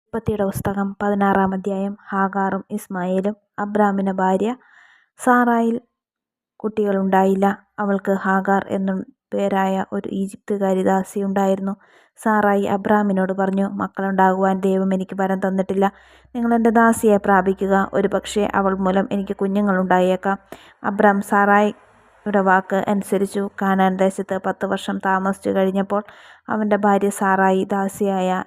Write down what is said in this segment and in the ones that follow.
ഉൽപ്പത്തിയുടെ പുസ്തകം 16-ാം അധ്യായം. ഹാഗാറും ഇസ്മായേലും. അബ്രാമിന് ഭാര്യ സാറായിൽ കുട്ടികളുണ്ടായില്ല. അവൾക്ക് ഹാഗാർ എന്നു പേരായ ഒരു ഈജിപ്തുകാരി ദാസിയുണ്ടായിരുന്നു. സാറായി അബ്രാമിനോട് പറഞ്ഞു, മക്കളുണ്ടാകുവാൻ ദൈവം എനിക്ക് വരം തന്നിട്ടില്ല. നിങ്ങൾ എൻ്റെ ദാസിയെ പ്രാപിക്കുക. ഒരു പക്ഷേ അവൾ മൂലം എനിക്ക് കുഞ്ഞുങ്ങളുണ്ടായേക്കാം. അബ്രാം സാറായിയുടെ വാക്ക് അനുസരിച്ചു. കാനാൻ ദേശത്ത് 10 വർഷം താമസിച്ചു കഴിഞ്ഞപ്പോൾ അവൻ്റെ ഭാര്യ സാറായി ദാസിയായ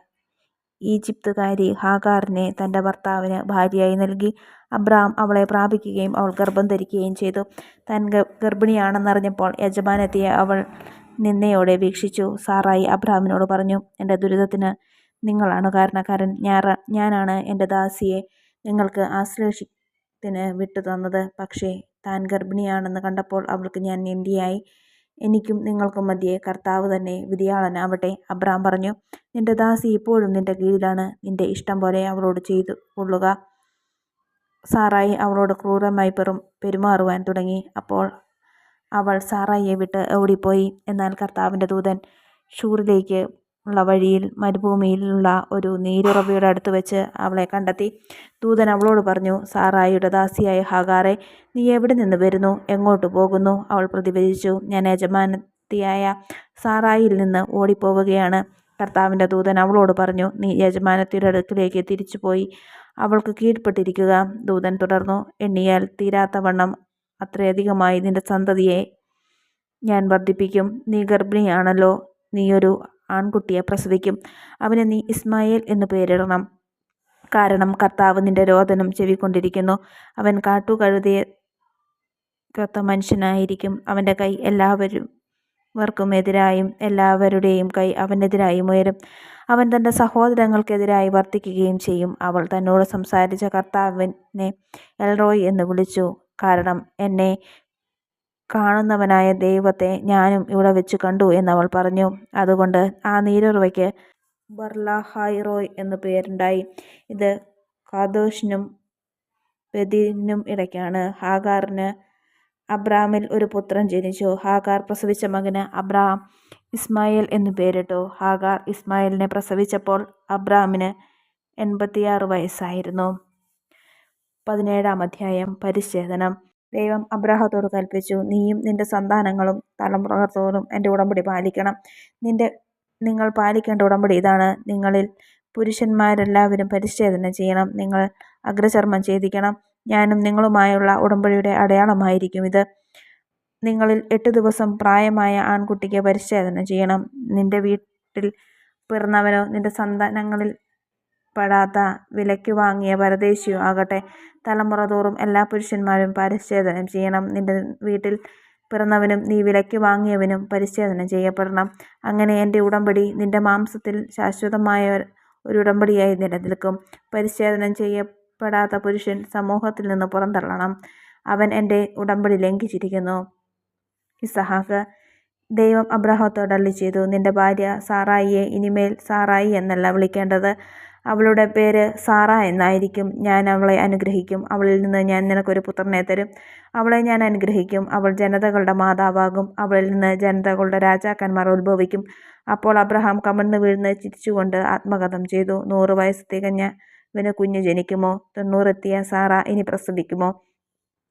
ഈജിപ്തുകാരി ഹാഗാറിനെ തൻ്റെ ഭർത്താവിന് ഭാര്യയായി നൽകി. അബ്രാം അവളെ പ്രാപിക്കുകയും അവൾ ഗർഭം ധരിക്കുകയും ചെയ്തു. താൻ ഗർഭിണിയാണെന്നറിഞ്ഞപ്പോൾ യജമാനത്തിയെ അവൾ നിന്ദയോടെ വീക്ഷിച്ചു. സാറായി അബ്രാമിനോട് പറഞ്ഞു, എൻ്റെ ദുരിതത്തിന് നിങ്ങളാണ് കാരണക്കാരൻ. ഞാനാണ് എൻ്റെ ദാസിയെ നിങ്ങൾക്ക് ആശ്ലേഷത്തിന് വിട്ടു തന്നത്. പക്ഷേ താൻ ഗർഭിണിയാണെന്ന് കണ്ടപ്പോൾ അവൾക്ക് ഞാൻ നിന്ദയായി. എനിക്കും നിങ്ങൾക്കും മധ്യേ കർത്താവ് തന്നെ വിധിയാളനാവട്ടെ. അബ്രാം പറഞ്ഞു, നിന്റെ ദാസി ഇപ്പോഴും നിന്റെ കീഴിലാണ്. നിന്റെ ഇഷ്ടം പോലെ അവളോട് ചെയ്തു കൊള്ളുക. സാറായി അവളോട് ക്രൂരമായി പെരുമാറുവാൻ തുടങ്ങി. അപ്പോൾ അവൾ സാറായിയെ വിട്ട് ഓടിപ്പോയി. എന്നാൽ കർത്താവിൻ്റെ ദൂതൻ ഷൂറിലേക്ക് ഉള്ള വഴിയിൽ മരുഭൂമിയിലുള്ള ഒരു നീരുറവയുടെ അടുത്ത് വെച്ച് അവളെ കണ്ടെത്തി. ദൂതൻ അവളോട് പറഞ്ഞു, സാറായിയുടെ ദാസിയായ ഹാഗാറെ, നീ എവിടെ നിന്ന് വരുന്നു? എങ്ങോട്ട് പോകുന്നു? അവൾ പ്രതിവചിച്ചു, ഞാൻ യജമാനത്തിയായ സാറായിൽ നിന്ന് ഓടിപ്പോവുകയാണ്. കർത്താവിൻ്റെ ദൂതൻ അവളോട് പറഞ്ഞു, നീ യജമാനത്തിയുടെ അടുക്കിലേക്ക് തിരിച്ചുപോയി അവൾക്ക് കീഴ്പ്പെട്ടിരിക്കുക. ദൂതൻ തുടർന്നു, എണ്ണിയാൽ തീരാത്തവണ്ണം അത്രയധികമായി നിന്റെ സന്തതിയെ ഞാൻ വർദ്ധിപ്പിക്കും. നീ ഗർഭിണിയാണല്ലോ. നീയൊരു ആൺകുട്ടിയെ പ്രസവിക്കും. അവന് നീ ഇസ്മായേൽ എന്ന് പേരിടണം. കാരണം കർത്താവ് നിന്റെ രോദനം ചെവിക്കൊണ്ടിരിക്കുന്നു. അവൻ കാട്ടുകഴുതയൊത്ത മനുഷ്യനായിരിക്കും. അവൻ്റെ കൈ എല്ലാവർക്കും എതിരായും എല്ലാവരുടെയും കൈ അവനെതിരായും ഉയരും. അവൻ തൻ്റെ സഹോദരങ്ങൾക്കെതിരായി വർത്തിക്കുകയും ചെയ്യും. അവൾ തന്നോട് സംസാരിച്ച കർത്താവിനെ എൽറോയ് എന്ന് വിളിച്ചു. കാരണം എന്നെ കാണുന്നവനായ ദൈവത്തെ ഞാനും ഇവിടെ വെച്ച് കണ്ടു എന്നവൾ പറഞ്ഞു. അതുകൊണ്ട് ആ നീരുറവയ്ക്ക് ബർലഹായിറോയ് എന്നു പേരുണ്ടായി. ഇത് കാദോഷിനും ബെഥിനും ഇടയ്ക്കാണ്. ഹാഗാറിന് അബ്രാമിൽ ഒരു പുത്രൻ ജനിച്ചു. ഹാഗാർ പ്രസവിച്ച മകന് അബ്രാം ഇസ്മായേൽ എന്നു പേരിട്ടു. ഹാഗാർ ഇസ്മായേലിനെ പ്രസവിച്ചപ്പോൾ അബ്രാമിന് 86 വയസ്സായിരുന്നു. 17-ാം അധ്യായം. പരിച്ഛേദനം. ദൈവം അബ്രാഹത്തോട് കൽപ്പിച്ചു, നീയും നിന്റെ സന്താനങ്ങളും തലമുറകളോടും എൻ്റെ ഉടമ്പടി പാലിക്കണം. നിങ്ങൾ പാലിക്കേണ്ട ഉടമ്പടി ഇതാണ്. നിങ്ങളിൽ പുരുഷന്മാരെല്ലാവരും പരിച്ഛേദന ചെയ്യണം. നിങ്ങൾ അഗ്രചർമ്മം ഛേദിക്കണം. ഞാനും നിങ്ങളുമായുള്ള ഉടമ്പടിയുടെ അടയാളമായിരിക്കും ഇത്. നിങ്ങളിൽ 8 ദിവസം പ്രായമായ ആൺകുട്ടിക്ക് പരിച്ഛേദന ചെയ്യണം. നിന്റെ വീട്ടിൽ പിറന്നവനോ നിന്റെ സന്താനങ്ങളിൽ പെടാത്ത വിലയ്ക്ക് വാങ്ങിയ പരദേശിയോ ആകട്ടെ, തലമുറ തോറും എല്ലാ പുരുഷന്മാരും പരിച്ഛേദനം ചെയ്യണം. നിന്റെ വീട്ടിൽ പിറന്നവനും നീ വിലയ്ക്ക് വാങ്ങിയവനും പരിച്ഛേദനം ചെയ്യപ്പെടണം. അങ്ങനെ എൻ്റെ ഉടമ്പടി നിന്റെ മാംസത്തിൽ ശാശ്വതമായ ഒരു ഉടമ്പടിയായി നിലനിൽക്കും. പരിച്ഛേദനം ചെയ്യപ്പെടാത്ത പുരുഷൻ സമൂഹത്തിൽ നിന്ന് പുറന്തള്ളണം. അവൻ എൻ്റെ ഉടമ്പടി ലംഘിച്ചിരിക്കുന്നു. ഇസഹാക്ക്. ദൈവം അബ്രാഹത്തോട് അരുളിച്ചെയ്തു, നിന്റെ ഭാര്യ സാറായിയെ ഇനിമേൽ സാറായി എന്നല്ല വിളിക്കേണ്ടത്. അവളുടെ പേര് സാറ എന്നായിരിക്കും. ഞാൻ അവളെ അനുഗ്രഹിക്കും. അവളിൽ നിന്ന് ഞാൻ നിനക്കൊരു പുത്രനെ തരും. അവളെ ഞാൻ അനുഗ്രഹിക്കും. അവൾ ജനതകളുടെ മാതാവാകും. അവളിൽ നിന്ന് ജനതകളുടെ രാജാക്കന്മാർ ഉത്ഭവിക്കും. അപ്പോൾ അബ്രഹാം കമഴ്ന്നു വീഴുന്ന് ചിരിച്ചുകൊണ്ട് ആത്മഗതം ചെയ്തു. 100 വയസ്സ് തികഞ്ഞവന് കുഞ്ഞ് ജനിക്കുമോ? 90 എത്തിയ സാറ ഇനി പ്രസവിക്കുമോ?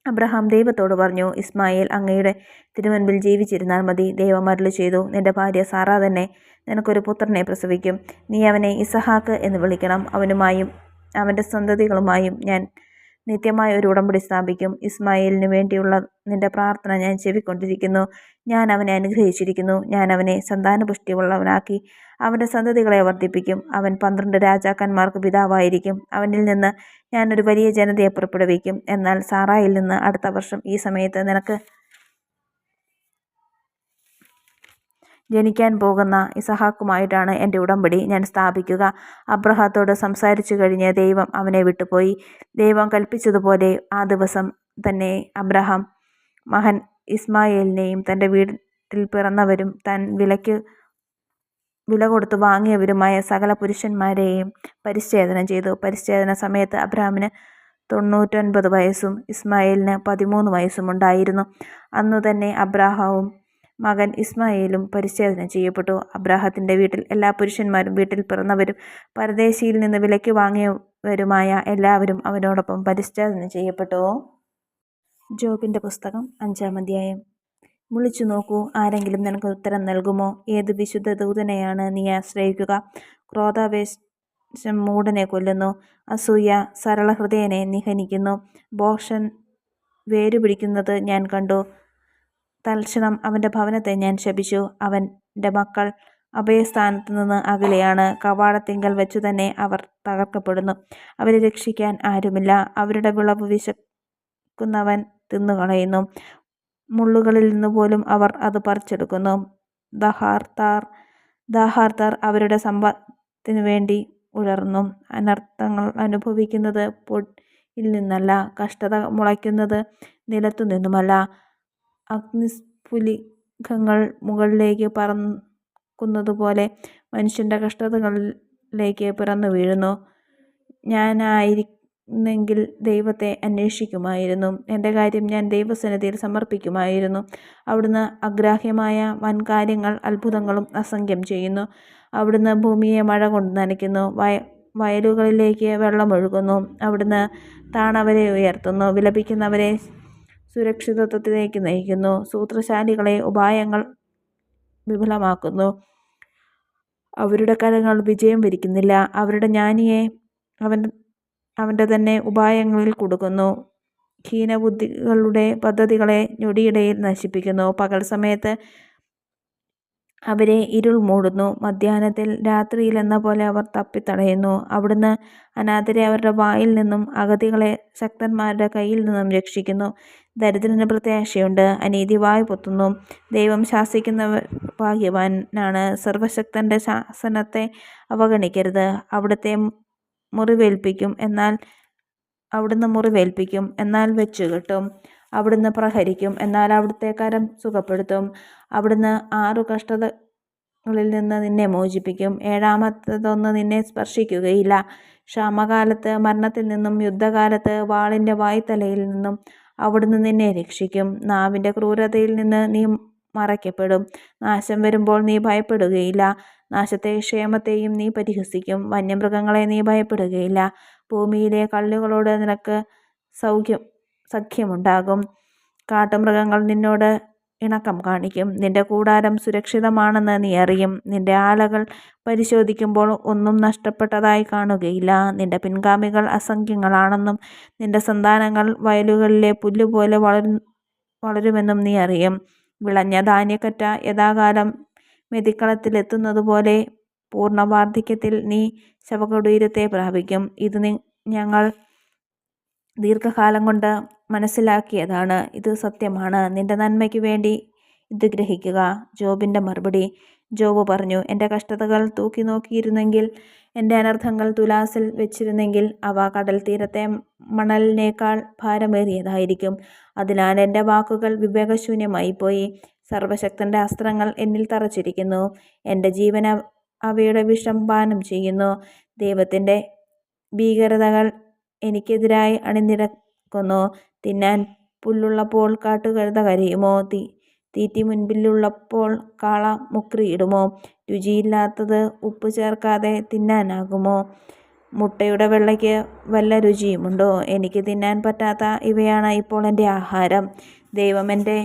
അബ്രഹാം ദൈവത്തോട് പറഞ്ഞു, ഇസ്മായേൽ അങ്ങയുടെ തിരുമുൻപിൽ ജീവിച്ചിരുന്നാൽ മതി. ദൈവം അരുളിച്ചെയ്തു, നിന്റെ ഭാര്യ സാറ തന്നെ നിനക്കൊരു പുത്രനെ പ്രസവിക്കും. നീ അവനെ ഇസഹാക്ക് എന്ന് വിളിക്കണം. അവനുമായും അവൻ്റെ സന്തതികളുമായും ഞാൻ നിത്യമായ ഒരു ഉടമ്പടി സ്ഥാപിക്കും. ഇസ്മായേലിന് വേണ്ടിയുള്ള നിന്റെ പ്രാർത്ഥന ഞാൻ ചെവിക്കൊണ്ടിരിക്കുന്നു. ഞാൻ അവനെ അനുഗ്രഹിച്ചിരിക്കുന്നു. ഞാൻ അവനെ സന്താനപുഷ്ടിയുള്ളവനാക്കി അവൻ്റെ സന്തതികളെ വർദ്ധിപ്പിക്കും. അവൻ 12 രാജാക്കന്മാർക്ക് പിതാവായിരിക്കും. അവനിൽ നിന്ന് ഞാനൊരു വലിയ ജനതയെ പുറപ്പെടുവിക്കും. എന്നാൽ സാറായിൽ നിന്ന് അടുത്ത വർഷം ഈ സമയത്ത് നിനക്ക് ജനിക്കാൻ പോകുന്ന ഇസഹാക്കുമായിട്ടാണ് എൻ്റെ ഉടമ്പടി ഞാൻ സ്ഥാപിക്കുക. അബ്രാഹത്തോട് സംസാരിച്ചു കഴിഞ്ഞ് ദൈവം അവനെ വിട്ടുപോയി. ദൈവം കൽപ്പിച്ചതുപോലെ ആ ദിവസം തന്നെ അബ്രാഹാം മകൻ ഇസ്മായേലിനെയും തൻ്റെ വീട്ടിൽ പിറന്നവരും താൻ വില കൊടുത്തു വാങ്ങിയവരുമായ സകല പുരുഷന്മാരെയും പരിച്ഛേദനം ചെയ്തു. പരിച്ഛേദന സമയത്ത് അബ്രാമിന് 99 വയസ്സും ഇസ്മായേലിന് 13 വയസ്സും ഉണ്ടായിരുന്നു. അന്നു തന്നെ അബ്രാഹാവും മകൻ ഇസ്മായേലും പരിച്ഛേദന ചെയ്യപ്പെട്ടു. അബ്രാഹത്തിന്റെ വീട്ടിൽ എല്ലാ പുരുഷന്മാരും വീട്ടിൽ പിറന്നവരും പരദേശിയിൽ നിന്ന് വിലയ്ക്ക് വാങ്ങിയവരുമായ എല്ലാവരും അവനോടൊപ്പം പരിച്ഛേദന ചെയ്യപ്പെട്ടു. ജോബിന്റെ പുസ്തകം 5-ാം അധ്യായം. വിളിച്ചു നോക്കൂ, ആരെങ്കിലും നിനക്ക് ഉത്തരം നൽകുമോ? ഏത് വിശുദ്ധ ദൂതനെയാണ് നീ ആശ്രയിക്കുക? ക്രോധാവേശം മൂഢനെ കൊല്ലുന്നു, അസൂയ സരളഹൃദയനെ നിഹനിക്കുന്നു. ഭോഷൻ വേരുപിടിക്കുന്നത് ഞാൻ കണ്ടു. തൽക്ഷണം അവന്റെ ഭവനത്തെ ഞാൻ ശപിച്ചു. അവന്റെ മക്കൾ അഭയസ്ഥാനത്തു നിന്ന് അകലെയാണ്. കവാടത്തിങ്കൽ വെച്ചു തന്നെ അവർ തകർക്കപ്പെടുന്നു. അവരെ രക്ഷിക്കാൻ ആരുമില്ല. അവരുടെ വിളവ് വിശക്കുന്നവൻ തിന്നുകളയുന്നു. മുള്ളുകളിൽ നിന്ന് പോലും അവർ അത് പറിച്ചെടുക്കുന്നു. ദാഹാർത്താർ അവരുടെ സമ്പത്തിനു വേണ്ടി ഉഴറുന്നു. അനർത്ഥങ്ങൾ അനുഭവിക്കുന്നത് പൊടിയിൽ നിന്നല്ല, കഷ്ടത മുളയ്ക്കുന്നത് നിലത്തു നിന്നുമല്ല. അഗ്നിസ്ഫുലിംഗങ്ങൾ മുകളിലേക്ക് പറക്കുന്നതുപോലെ മനുഷ്യന്റെ കഷ്ടതകളിലേക്ക് പിറന്നു വീഴുന്നു. ഞാനായിരുന്നെങ്കിൽ ദൈവത്തെ അന്വേഷിക്കുമായിരുന്നു. എൻ്റെ കാര്യം ഞാൻ ദൈവസന്നിധിയിൽ സമർപ്പിക്കുമായിരുന്നു. അവിടുന്ന് അഗ്രാഹ്യമായ വൻകാര്യങ്ങൾ അത്ഭുതങ്ങളും അസംഖ്യം ചെയ്യുന്നു. അവിടുന്ന് ഭൂമിയെ മഴ കൊണ്ട് നനയ്ക്കുന്നു, വയലുകളിലേക്ക് വെള്ളമൊഴുകുന്നു. അവിടുന്ന് താണവരെ ഉയർത്തുന്നു, വിലപിക്കുന്നവരെ സുരക്ഷിതത്വത്തിലേക്ക് നയിക്കുന്നു. സൂത്രശാലികളെ ഉപായങ്ങൾ വിഫലമാക്കുന്നു. അവരുടെ കരങ്ങൾ വിജയം വരിക്കുന്നില്ല. അവരുടെ ജ്ഞാനിയെ അവന്റെ തന്നെ ഉപായങ്ങളിൽ കുടുക്കുന്നു. ഹീനബുദ്ധികളുടെ പദ്ധതികളെ ഞൊടിയിടയിൽ നശിപ്പിക്കുന്നു. പകൽ സമയത്ത് അവരെ ഇരുൾ മൂടുന്നു. മധ്യാഹ്നത്തിൽ രാത്രിയിലെന്ന പോലെ അവർ തപ്പിത്തടയുന്നു. അവിടുന്ന് അനാഥരെ അവരുടെ വായിൽ നിന്നും അഗതികളെ ശക്തന്മാരുടെ കയ്യിൽ നിന്നും രക്ഷിക്കുന്നു. ദരിദ്രന് പ്രത്യാശയുണ്ട്, അനീതി വായ് പൊത്തുന്നു. ദൈവം ശാസിക്കുന്നവർ ഭാഗ്യവാനാണ്. സർവശക്തന്റെ ശാസനത്തെ അവഗണിക്കരുത്. അവിടുന്ന് മുറിവേൽപ്പിക്കും, എന്നാൽ വെച്ചുകെട്ടും. അവിടുന്ന് പ്രഹരിക്കും, എന്നാൽ അവിടുത്തെ കരം സുഖപ്പെടുത്തും. അവിടുന്ന് 6 കഷ്ടതകളിൽ നിന്ന് നിന്നെ മോചിപ്പിക്കും. 7-ാമത്തേതൊന്നും നിന്നെ സ്പർശിക്കുകയില്ല. ക്ഷാമകാലത്ത് മരണത്തിൽ നിന്നും യുദ്ധകാലത്ത് വാളിന്റെ വായ്ത്തലയിൽ നിന്നും അവിടുന്ന് നിന്നെ രക്ഷിക്കും. നാവിന്റെ ക്രൂരതയിൽ നിന്ന് നീ മറയ്ക്കപ്പെടും. നാശം വരുമ്പോൾ നീ ഭയപ്പെടുകയില്ല. നാശത്തെയും ക്ഷേമത്തെയും നീ പരിഹസിക്കും. വന്യമൃഗങ്ങളെ നീ ഭയപ്പെടുകയില്ല. ഭൂമിയിലെ കല്ലുകളോട് നിനക്ക് സഖ്യമുണ്ടാകും. കാട്ടുമൃഗങ്ങൾ നിന്നോട് ഇണക്കം കാണിക്കും. നിന്റെ കൂടാരം സുരക്ഷിതമാണെന്ന് നീ അറിയും. നിന്റെ ആലകൾ പരിശോധിക്കുമ്പോൾ ഒന്നും നഷ്ടപ്പെട്ടതായി കാണുകയില്ല. നിന്റെ പിൻഗാമികൾ അസംഖ്യങ്ങളാണെന്നും നിന്റെ സന്താനങ്ങൾ വയലുകളിലെ പുല്ലുപോലെ വളരുമെന്നും നീ അറിയും. വിളഞ്ഞ ധാന്യക്കറ്റ യഥാകാലം മെതിക്കളത്തിലെത്തുന്നതുപോലെ പൂർണ്ണ വാർദ്ധക്യത്തിൽ നീ ശവകുടീരത്തെ പ്രാപിക്കും. ഇത് ഞങ്ങൾ ദീർഘകാലം കൊണ്ട് മനസ്സിലാക്കിയതാണ്. ഇത് സത്യമാണ്. നിന്റെ നന്മയ്ക്ക് വേണ്ടി ഇത് ഗ്രഹിക്കുക. ജോബിന്റെ മറുപടി. ജോബ് പറഞ്ഞു, എൻ്റെ കഷ്ടതകൾ തൂക്കി നോക്കിയിരുന്നെങ്കിൽ, എൻ്റെ അനർത്ഥങ്ങൾ തുലാസിൽ വെച്ചിരുന്നെങ്കിൽ അവ കടൽ തീരത്തെ മണലിനേക്കാൾ ഭാരമേറിയതായിരിക്കും. അതിനാൽ എൻ്റെ വാക്കുകൾ വിവേകശൂന്യമായിപ്പോയി. സർവശക്തന്റെ അസ്ത്രങ്ങൾ എന്നിൽ തറച്ചിരിക്കുന്നു. എൻ്റെ ജീവൻ അവയുടെ വിഷം പാനം ചെയ്യുന്നു. ദൈവത്തിൻ്റെ ഭീകരതകൾ എനിക്കെതിരായി അണിനിരക്കുന്നു. തിന്നാൻ പുല്ലുള്ളപ്പോൾ കാട്ടുകഴുത കരയുമോ? തീറ്റി മുൻപിലുള്ളപ്പോൾ കാള മുക്രിയിടുമോ? രുചിയില്ലാത്തത് ഉപ്പ് ചേർക്കാതെ തിന്നാനാകുമോ? മുട്ടയുടെ വെള്ളയ്ക്ക് വല്ല രുചിയുമുണ്ടോ? എനിക്ക് തിന്നാൻ പറ്റാത്ത ഇവയാണ് ഇപ്പോൾ എൻ്റെ ആഹാരം. ദൈവം എൻ്റെ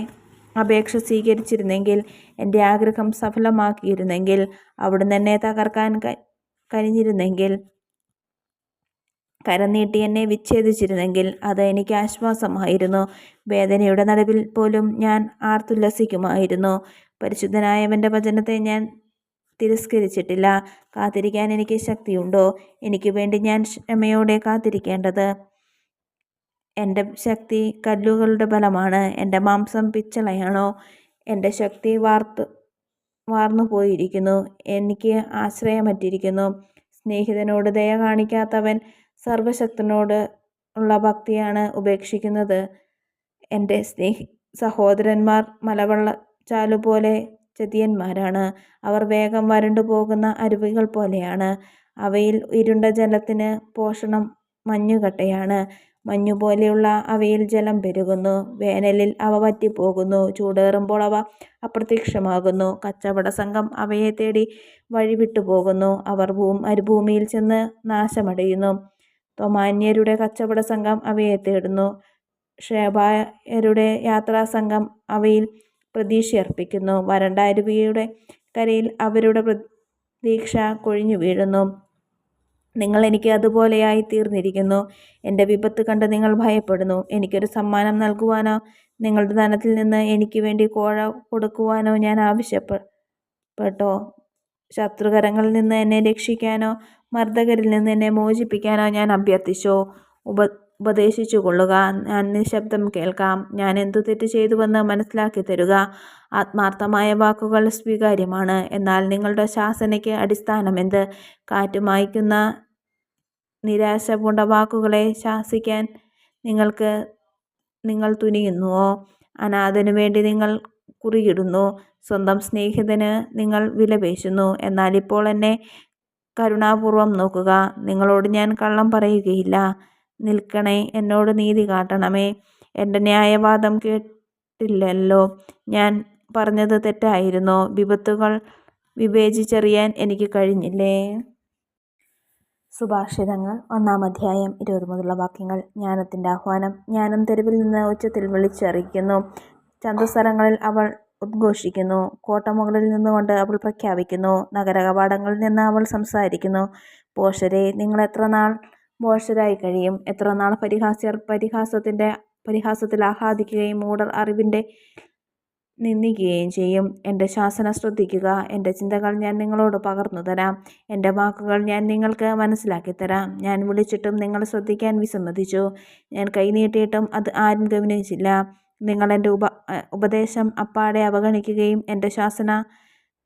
അപേക്ഷ സ്വീകരിച്ചിരുന്നെങ്കിൽ, എൻ്റെ ആഗ്രഹം സഫലമാക്കിയിരുന്നെങ്കിൽ, അവിടുന്ന് എന്നെ തകർക്കാൻ കനിഞ്ഞിരുന്നെങ്കിൽ, കരം നീട്ടി എന്നെ വിച്ഛേദിച്ചിരുന്നെങ്കിൽ അത് എനിക്ക് ആശ്വാസമായിരുന്നു. വേദനയുടെ നടുവിൽ പോലും ഞാൻ ആർത്തുല്ലസിക്കുമായിരുന്നു. പരിശുദ്ധനായവൻ്റെ വചനത്തെ ഞാൻ തിരസ്കരിച്ചിട്ടില്ല. കാത്തിരിക്കാൻ എനിക്ക് ശക്തിയുണ്ടോ? എനിക്ക് വേണ്ടി ഞാൻ ക്ഷമയോടെ കാത്തിരിക്കേണ്ടത്. എൻ്റെ ശക്തി കല്ലുകളുടെ ബലമാണ്. എൻ്റെ മാംസം പിച്ചളയാണോ? എൻ്റെ ശക്തി വാർന്നു പോയിരിക്കുന്നു. എനിക്ക് ആശ്രയമറ്റിരിക്കുന്നു. സ്നേഹിതനോട് ദയ കാണിക്കാത്തവൻ സർവശക്തനോട് ഉള്ള ഭക്തിയാണ് ഉപേക്ഷിക്കുന്നത്. എൻ്റെ സഹോദരന്മാർ മലവെള്ളച്ചാലുപോലെ ചതിയന്മാരാണ്. അവർ വേഗം വരണ്ടു പോകുന്ന അരുവികൾ പോലെയാണ്. അവയിൽ ഇരുണ്ട ജലത്തിന് പോഷണം മഞ്ഞുകട്ടയാണ്. മഞ്ഞുപോലെയുള്ള അവയിൽ ജലം പെരുകുന്നു. വേനലിൽ അവ വറ്റിപ്പോകുന്നു. ചൂടേറുമ്പോൾ അവ അപ്രത്യക്ഷമാകുന്നു. കച്ചവട സംഘം അവയെ തേടി വഴിവിട്ടുപോകുന്നു. അവർ മരുഭൂമിയിൽ ചെന്ന് നാശമടയുന്നു. തൊമാന്യരുടെ കച്ചവട സംഘം അവയെ തേടുന്നു. ഷേബായരുടെ യാത്രാസംഘം അവയിൽ പ്രതീക്ഷയർപ്പിക്കുന്നു. വരണ്ട അരുവിയുടെ കരയിൽ അവരുടെ പ്രതീക്ഷ കൊഴിഞ്ഞു വീഴുന്നു. നിങ്ങൾ എനിക്ക് അതുപോലെയായി തീർന്നിരിക്കുന്നു. എൻ്റെ വിപത്ത് കണ്ട് നിങ്ങൾ ഭയപ്പെടുന്നു. എനിക്കൊരു സമ്മാനം നൽകുവാനോ നിങ്ങളുടെ ധനത്തിൽ നിന്ന് എനിക്ക് വേണ്ടി കോഴ കൊടുക്കുവാനോ ഞാൻ ആവശ്യപ്പെട്ടോ? ശത്രുകരങ്ങളിൽ നിന്ന് എന്നെ രക്ഷിക്കാനോ മർദ്ദകരിൽ നിന്ന് എന്നെ മോചിപ്പിക്കാനോ ഞാൻ അഭ്യർത്ഥിച്ചോ? ഉപദേശിച്ചു കൊള്ളുക, ഞാൻ നിശബ്ദം കേൾക്കാം. ഞാൻ എന്തു തെറ്റ് ചെയ്തുവെന്ന് മനസ്സിലാക്കി തരുക. ആത്മാർത്ഥമായ വാക്കുകൾ സ്വീകാര്യമാണ്, എന്നാൽ നിങ്ങളുടെ ശാസനയ്ക്ക് അടിസ്ഥാനമെന്ത്? കാറ്റ് മായ്ക്കുന്ന നിരാശ പൂണ്ട വാക്കുകളെ ശാസിക്കാൻ നിങ്ങൾ തുനിയുന്നുവോ? അനാഥനു വേണ്ടി നിങ്ങൾ കുറിയിടുന്നു. സ്വന്തം സ്നേഹിതന് നിങ്ങൾ വിലപേശുന്നു. എന്നാൽ ഇപ്പോൾ എന്നെ കരുണാപൂർവം നോക്കുക. നിങ്ങളോട് ഞാൻ കള്ളം പറയുകയില്ല. നിൽക്കണേ, എന്നോട് നീതി കാട്ടണമേ. എൻ്റെ ന്യായവാദം കേട്ടില്ലല്ലോ. ഞാൻ പറഞ്ഞത് തെറ്റായിരുന്നോ? വിപത്തുകൾ വിവേചിച്ചറിയാൻ എനിക്ക് കഴിഞ്ഞില്ലേ? സുഭാഷിതങ്ങൾ 1-ാം അധ്യായം 20 മുതലുള്ള വാക്യങ്ങൾ. ജ്ഞാനത്തിൻ്റെ ആഹ്വാനം. ജ്ഞാനം തെരുവിൽ നിന്ന് ഉച്ചത്തിൽ വിളിച്ചറിയിക്കുന്നു. ചന്തസ്ഥലങ്ങളിൽ അവൾ ഉദ്ഘോഷിക്കുന്നു. കോട്ടമുകളിൽ നിന്നുകൊണ്ട് അവൾ പ്രഖ്യാപിക്കുന്നു. നഗരകവാടങ്ങളിൽ നിന്ന് അവൾ സംസാരിക്കുന്നു. ഭോഷരെ, നിങ്ങൾ എത്ര നാൾ ഭോഷരായി കഴിയും? എത്ര നാൾ പരിഹാസ്യർ പരിഹാസത്തിൽ ആഹ്ലാദിക്കുകയും മൂഢർ അറിവിൻ്റെ നിന്ദിക്കുകയും ചെയ്യും? എൻ്റെ ശാസന ശ്രദ്ധിക്കുക. എൻ്റെ ചിന്തകൾ ഞാൻ നിങ്ങളോട് പകർന്നു തരാം. എൻ്റെ വാക്കുകൾ ഞാൻ നിങ്ങൾക്ക് മനസ്സിലാക്കി തരാം. ഞാൻ വിളിച്ചിട്ടും നിങ്ങൾ ശ്രദ്ധിക്കാൻ വിസമ്മതിച്ചു. ഞാൻ കൈനീട്ടിയിട്ടും അത് ആരും ഗൗനിച്ചില്ല. നിങ്ങൾ എൻ്റെ ഉപദേശം അപ്പാടെ അവഗണിക്കുകയും എൻ്റെ ശാസന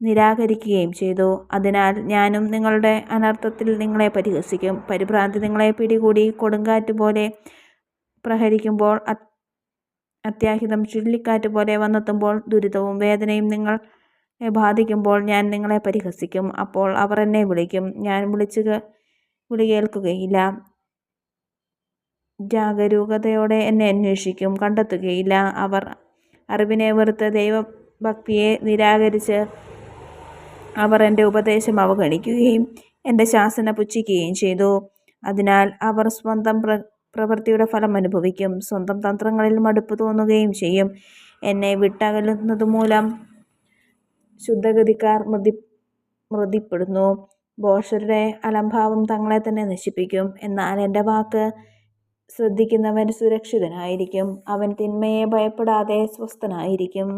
നിരാകരിക്കുകയും ചെയ്തു. അതിനാൽ ഞാനും നിങ്ങളുടെ അനർത്ഥത്തിൽ നിങ്ങളെ പരിഹസിക്കും. പരിഭ്രാന്തി നിങ്ങളെ പിടികൂടി കൊടുങ്കാറ്റ് പോലെ പ്രഹരിക്കുമ്പോൾ, അത്യാഹിതം ചുഴലിക്കാറ്റ് പോലെ വന്നെത്തുമ്പോൾ, ദുരിതവും വേദനയും നിങ്ങളെ ബാധിക്കുമ്പോൾ ഞാൻ നിങ്ങളെ പരിഹസിക്കും. അപ്പോൾ അവർ എന്നെ വിളിക്കും. ഞാൻ വിളി കേൾക്കുകയില്ല. ജാഗരൂകതയോടെ എന്നെ അന്വേഷിക്കും, കണ്ടെത്തുകയില്ല. അവർ അറിവിനെ വെറുത്ത് ദൈവഭക്തിയെ നിരാകരിച്ച് അവർ എൻ്റെ ഉപദേശം അവഗണിക്കുകയും എൻ്റെ ശാസന പുച്ഛിക്കുകയും ചെയ്തു. അതിനാൽ അവർ സ്വന്തം പ്രവൃത്തിയുടെ ഫലം അനുഭവിക്കും. സ്വന്തം തന്ത്രങ്ങളിൽ മടുപ്പ് തോന്നുകയും ചെയ്യും. എന്നെ വിട്ടകലുന്നതുമൂലം ശുദ്ധഗതിക്കാർ മൃതിപ്പെടുന്നു. ഭോഷരുടെ അലംഭാവം തങ്ങളെ തന്നെ നശിപ്പിക്കും. എന്നാൽ എൻ്റെ വാക്ക് ശ്രദ്ധിക്കുന്നവൻ സുരക്ഷിതനായിരിക്കും. അവൻ തിന്മയെ ഭയപ്പെടാതെ സ്വസ്ഥനായിരിക്കും.